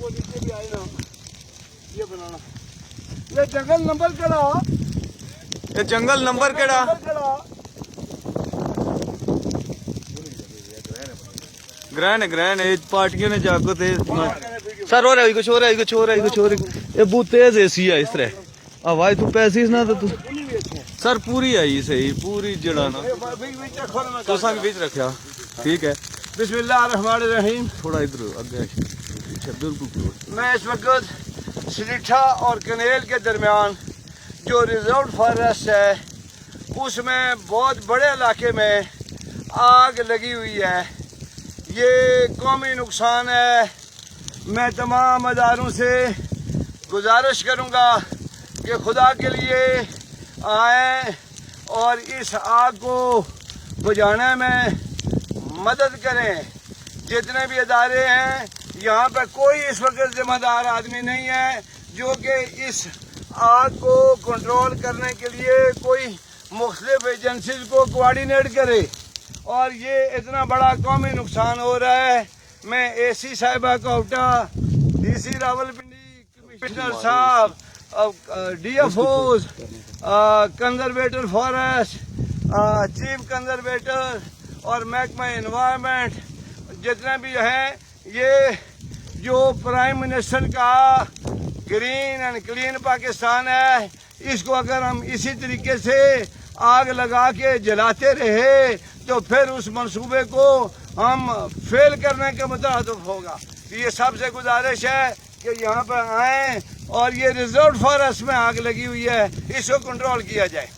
वो नीचे भी आए ना ये बनाना ये जंगल नंबर केड़ा ये जंगल नंबर केड़ा ग्रहण ये पार्टियों ने जागो ते सर हो रहा है कुछ हो रहा है कुछ हो रहा है कुछ हो रहा है ये बहुत तेज एसी है इस तरह आवाज तू पैसी ना तो तू सर पूरी आई सही पूरी जड़ा ना तो सा बीच रखा ठीक है बिस्मिल्लाहिर्रहमानिर्रहीम। थोड़ा इधर आगे बिल्कुल मैं इस वक्त सरीठा और कनेल के दरमियान जो रिजर्व फॉरेस्ट है उसमें बहुत बड़े इलाके में आग लगी हुई है। ये कौमी नुकसान है। मैं तमाम अदारों से गुजारिश करूँगा कि खुदा के लिए आएँ और इस आग को बुझाने में मदद करें। जितने भी अदारे हैं यहाँ पर कोई इस वक्त जिम्मेदार आदमी नहीं है जो कि इस आग को कंट्रोल करने के लिए कोई मुख्तलिफ एजेंसीज को कोऑर्डिनेट करे और ये इतना बड़ा कौमी नुकसान हो रहा है। मैं एसी साहिबा कोटा, डीसी रावलपिंडी, कमिश्नर साहब, DFOs, conservator forest, chief conservator और महकमा एनवायरनमेंट जितने भी हैं ये जो प्राइम मिनिस्टर का ग्रीन एंड क्लीन पाकिस्तान है इसको अगर हम इसी तरीके से आग लगा के जलाते रहे तो फिर उस मंसूबे को हम फेल करने के मुताबिक होगा। ये सबसे गुजारिश है कि यहाँ पर आएँ और ये रिजर्व फॉरेस्ट में आग लगी हुई है इसको कंट्रोल किया जाए।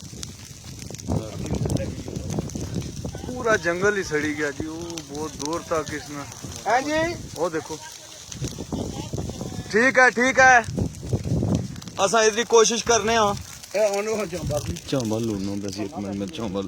पूरा जंगल ही सड़ी गया जी वो बहुत दूर तक इसमें हैं जी वो देखो ठीक है असा इधर कोशिश करने हाँ चंबल बस एक मिनट में चंबल